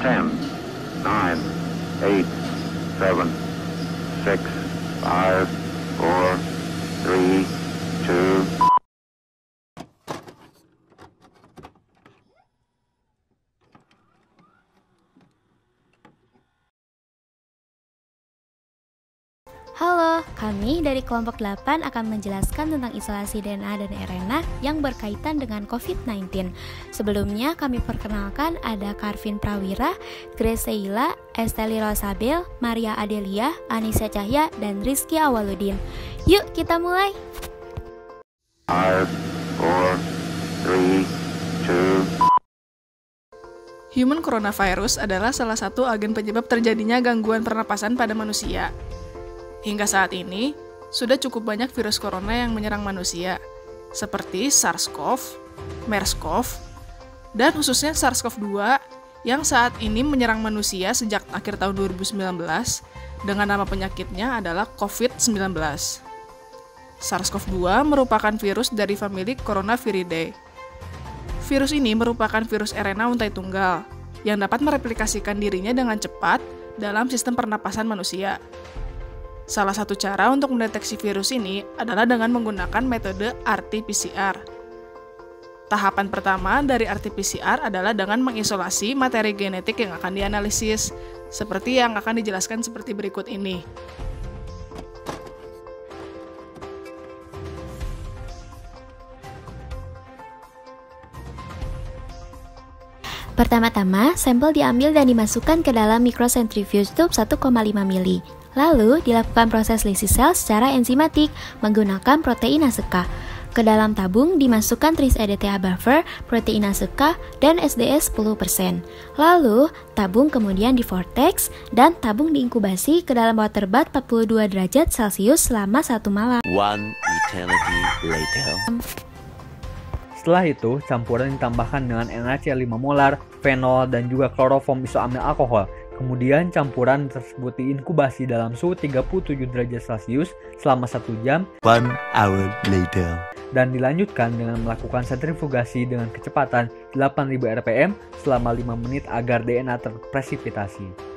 10, 9, 8, 7, 6, 5, 4, 3, 2. Halo, kami dari kelompok 8 akan menjelaskan tentang isolasi DNA dan RNA yang berkaitan dengan COVID-19. Sebelumnya kami perkenalkan ada Karvin Prawira, Grace Sheila, Esteli Rosabel, Maria Adelia, Anissa Cahya, dan Rizky Awaludin. Yuk kita mulai! 5, 4, 3, 2. Human coronavirus adalah salah satu agen penyebab terjadinya gangguan pernapasan pada manusia. Hingga saat ini, sudah cukup banyak virus corona yang menyerang manusia, seperti SARS-CoV, MERS-CoV, dan khususnya SARS-CoV-2 yang saat ini menyerang manusia sejak akhir tahun 2019 dengan nama penyakitnya adalah COVID-19. SARS-CoV-2 merupakan virus dari famili Coronaviridae. Virus ini merupakan virus RNA untai tunggal yang dapat mereplikasikan dirinya dengan cepat dalam sistem pernapasan manusia. Salah satu cara untuk mendeteksi virus ini adalah dengan menggunakan metode RT-PCR. Tahapan pertama dari RT-PCR adalah dengan mengisolasi materi genetik yang akan dianalisis, seperti yang akan dijelaskan seperti berikut ini. Pertama-tama, sampel diambil dan dimasukkan ke dalam microcentrifuge tube 1,5 mili. Lalu, dilakukan proses lysis sel secara enzimatik menggunakan proteinase K. Ke dalam tabung dimasukkan tris EDTA buffer, proteinase K, dan SDS 10%. Lalu, tabung kemudian di vortex dan tabung diinkubasi ke dalam water bath 42 derajat Celcius selama 1 malam. 1 eternity later. Setelah itu, campuran ditambahkan dengan NaCl 5 molar, fenol, dan juga kloroform isoamil alkohol. Kemudian campuran tersebut diinkubasi dalam suhu 37 derajat Celcius selama 1 jam 1 hour later. dan dilanjutkan dengan melakukan sentrifugasi dengan kecepatan 8000 rpm selama 5 menit agar DNA terpresipitasi.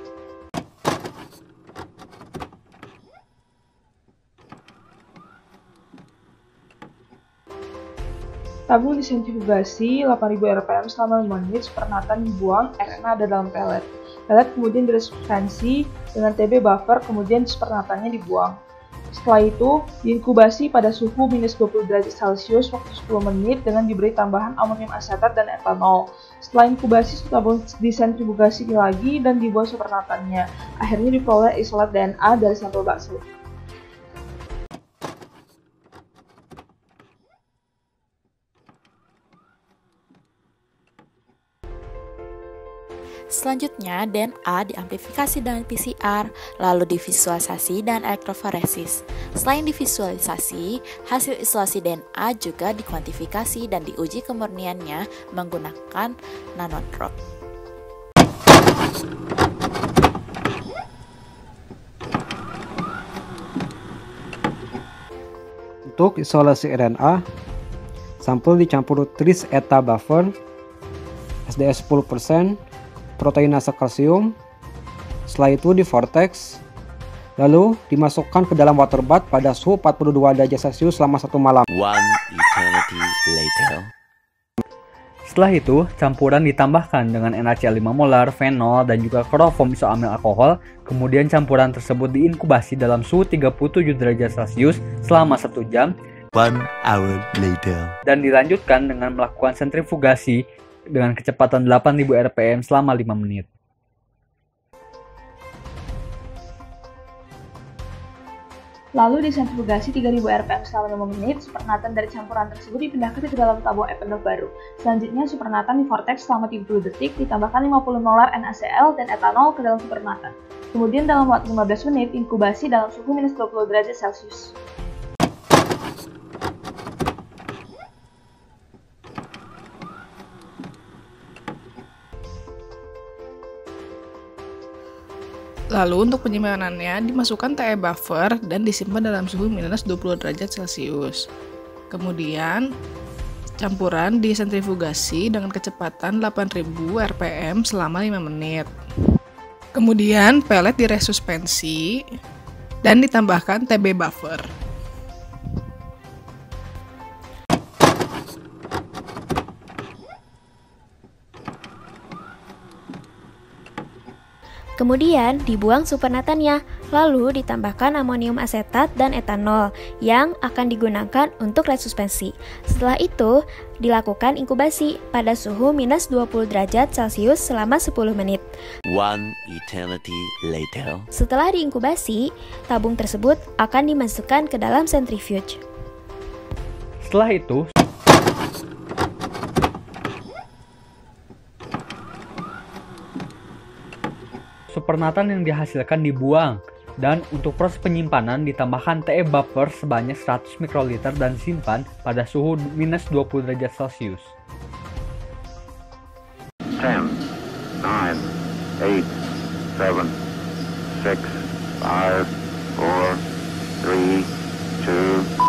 Tabung disentrifugasi 8000 rpm selama 5 menit, supernatan dibuang, RNA ada dalam pelet. Pelet kemudian diresubstansi dengan TB buffer, kemudian supernatannya dibuang. Setelah itu, diinkubasi pada suhu minus 20 derajat Celcius waktu 10 menit dengan diberi tambahan amonium asetat dan etanol. Setelah inkubasi, tabung disentrifugasi lagi dan dibuang supernatannya. Akhirnya diperoleh isolat DNA dari sampel bakso. Selanjutnya, DNA diamplifikasi dengan PCR, lalu divisualisasi dan elektroforesis. Selain divisualisasi, hasil isolasi DNA juga dikuantifikasi dan diuji kemurniannya menggunakan nanodrop. Untuk isolasi RNA, sampel dicampur tris ETA buffer, SDS 10%, proteinase kalsium. Setelah itu di vortex, lalu dimasukkan ke dalam water bath pada suhu 42 derajat Celcius selama 1 malam. 1 eternity later. Setelah itu, campuran ditambahkan dengan NaCl 5 molar, fenol, dan juga kloroform isoamil alkohol. Kemudian campuran tersebut diinkubasi dalam suhu 37 derajat Celcius selama 1 jam 1 hour later. dan dilanjutkan dengan melakukan sentrifugasi dengan kecepatan 8000 rpm selama 5 menit. Lalu disentrifugasi 3000 rpm selama 5 menit, supernatan dari campuran tersebut dipindahkan ke dalam tabung Eppendorf baru. Selanjutnya, supernatan di vortex selama 30 detik, ditambahkan 50 molar NaCl dan etanol ke dalam supernatan. Kemudian dalam waktu 15 menit, inkubasi dalam suhu minus 20 derajat Celcius. Lalu untuk penyimpanannya dimasukkan TE buffer dan disimpan dalam suhu minus 20 derajat Celcius. Kemudian Campuran disentrifugasi dengan kecepatan 8000 rpm selama 5 menit. Kemudian pelet diresuspensi dan ditambahkan TB buffer. Kemudian dibuang supernatannya, lalu ditambahkan amonium asetat dan etanol yang akan digunakan untuk resuspensi. Setelah itu, dilakukan inkubasi pada suhu minus 20 derajat Celcius selama 10 menit. One eternity later. Setelah diinkubasi, tabung tersebut akan dimasukkan ke dalam centrifuge. Setelah itu, supernatan yang dihasilkan dibuang, dan untuk proses penyimpanan ditambahkan TE buffer sebanyak 100 mikroliter dan disimpan pada suhu minus 20 derajat Celcius. 10, 9, 8, 7, 6, 5, 4, 3, 2,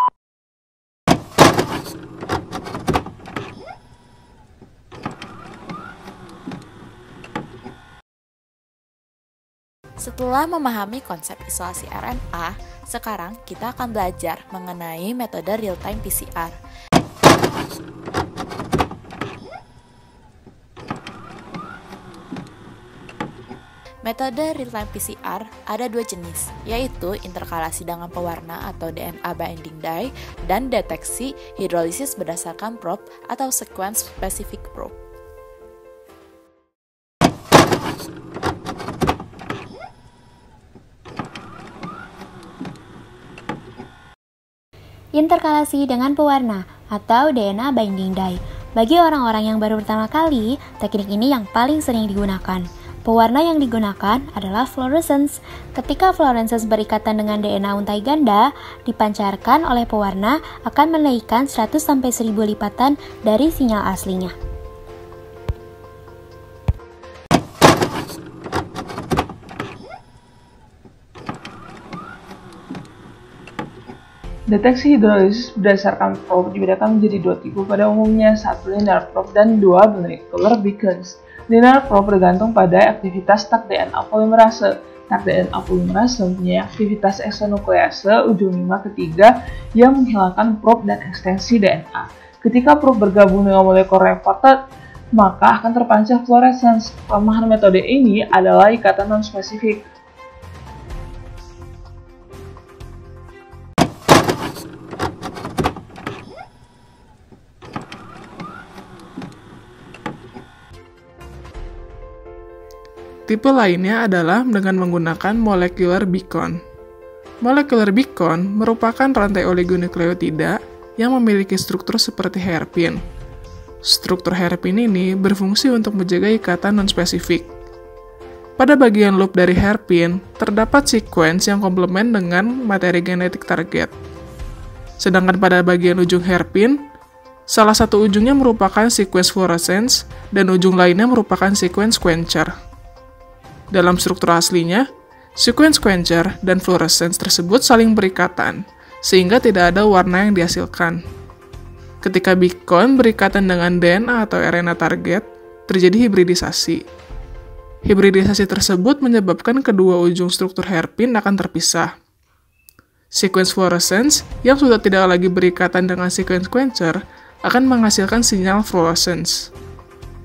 Setelah memahami konsep isolasi RNA, sekarang kita akan belajar mengenai metode real-time PCR. Metode real-time PCR ada dua jenis, yaitu interkalasi dengan pewarna atau DNA binding dye dan deteksi hidrolisis berdasarkan probe atau sequence specific probe. Interkalasi dengan pewarna atau DNA binding dye. Bagi orang-orang yang baru pertama kali, teknik ini yang paling sering digunakan. Pewarna yang digunakan adalah fluorescence. Ketika fluorescence berikatan dengan DNA untai ganda, dipancarkan oleh pewarna akan menaikkan 100-1000 lipatan dari sinyal aslinya. Deteksi hidrolisis berdasarkan probe dibedakan menjadi dua tipe pada umumnya, satu linear probe dan dua molecular beacons. Linear probe bergantung pada aktivitas tak DNA polimerase. Tak DNA polimerase mempunyai aktivitas eksenuklease ujung 5 ketiga yang menghilangkan probe dan ekstensi DNA. Ketika probe bergabung dengan molekul reported, maka akan terpancar fluorescence. Kelemahan metode ini adalah ikatan non-spesifik. Tipe lainnya adalah dengan menggunakan molecular beacon. Molecular beacon merupakan rantai oligonukleotida yang memiliki struktur seperti hairpin. Struktur hairpin ini berfungsi untuk menjaga ikatan non-spesifik. Pada bagian loop dari hairpin, terdapat sequence yang komplement dengan materi genetik target. Sedangkan pada bagian ujung hairpin, salah satu ujungnya merupakan sequence fluorescence dan ujung lainnya merupakan sequence quencher. Dalam struktur aslinya, sequence quencher dan fluorescence tersebut saling berikatan, sehingga tidak ada warna yang dihasilkan. Ketika beacon berikatan dengan DNA atau RNA target, terjadi hibridisasi. Hibridisasi tersebut menyebabkan kedua ujung struktur hairpin akan terpisah. Sequence fluorescence yang sudah tidak lagi berikatan dengan sequence quencher akan menghasilkan sinyal fluorescence.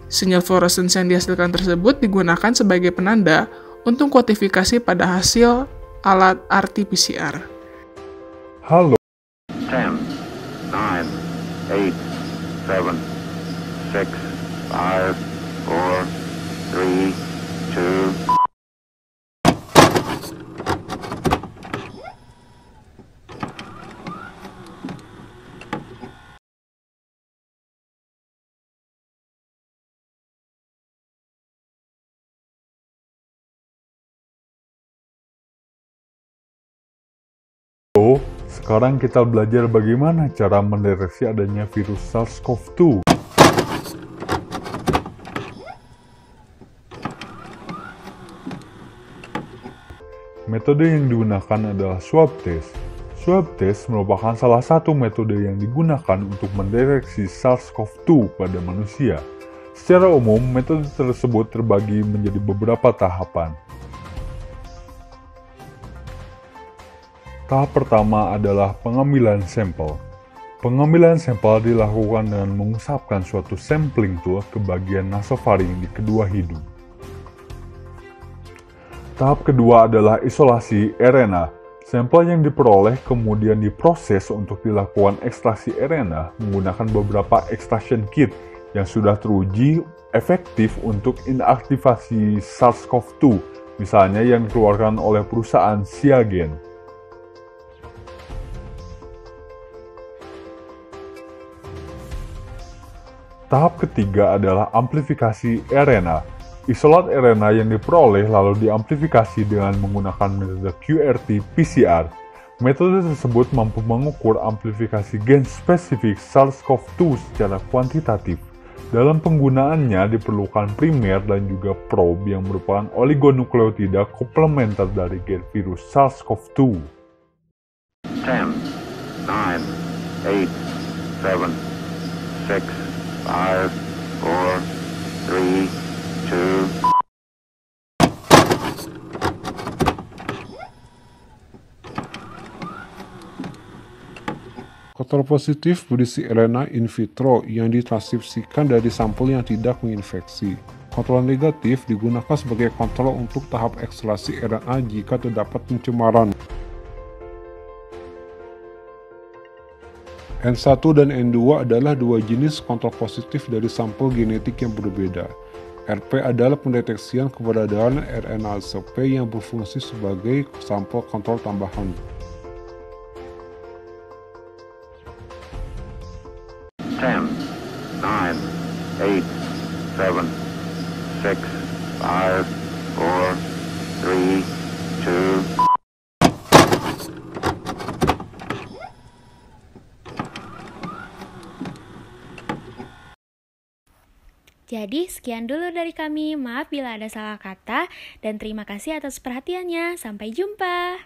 Sinyal fluorescence yang dihasilkan tersebut digunakan sebagai penanda untuk kuantifikasi pada hasil alat RT-PCR. Halo. 10, 9, 8, 7, 6, 5, 4, 3, 2, Sekarang kita belajar bagaimana cara mendeteksi adanya virus SARS-CoV-2. Metode yang digunakan adalah swab test. Swab test merupakan salah satu metode yang digunakan untuk mendeteksi SARS-CoV-2 pada manusia. Secara umum, metode tersebut terbagi menjadi beberapa tahapan. Tahap pertama adalah pengambilan sampel. Pengambilan sampel dilakukan dengan mengusapkan suatu sampling tool ke bagian nasofaring di kedua hidung. Tahap kedua adalah isolasi RNA. Sampel yang diperoleh kemudian diproses untuk dilakukan ekstraksi RNA menggunakan beberapa extraction kit yang sudah teruji efektif untuk inaktivasi SARS-CoV-2, misalnya yang dikeluarkan oleh perusahaan Siagen. Tahap ketiga adalah amplifikasi RNA. Isolat RNA yang diperoleh lalu diamplifikasi dengan menggunakan metode QRT-PCR. Metode tersebut mampu mengukur amplifikasi gen spesifik SARS-CoV-2 secara kuantitatif. Dalam penggunaannya diperlukan primer dan juga probe yang merupakan oligonukleotida komplementer dari gen virus SARS-CoV-2. 10, 9, 8, 7, 6, 5, 4, 3, 2. Kontrol positif berisi RNA in vitro yang ditranskripsikan dari sampel yang tidak menginfeksi. Kontrol negatif digunakan sebagai kontrol untuk tahap ekstraksi RNA jika terdapat pencemaran. N1 dan N2 adalah dua jenis kontrol positif dari sampel genetik yang berbeda. RP adalah pendeteksian keberadaan RNA ACP yang berfungsi sebagai sampel kontrol tambahan. Ten, 9, 8, 7, 6, 5, 4, 3, 2. Jadi, sekian dulu dari kami. Maaf bila ada salah kata, dan terima kasih atas perhatiannya. Sampai jumpa.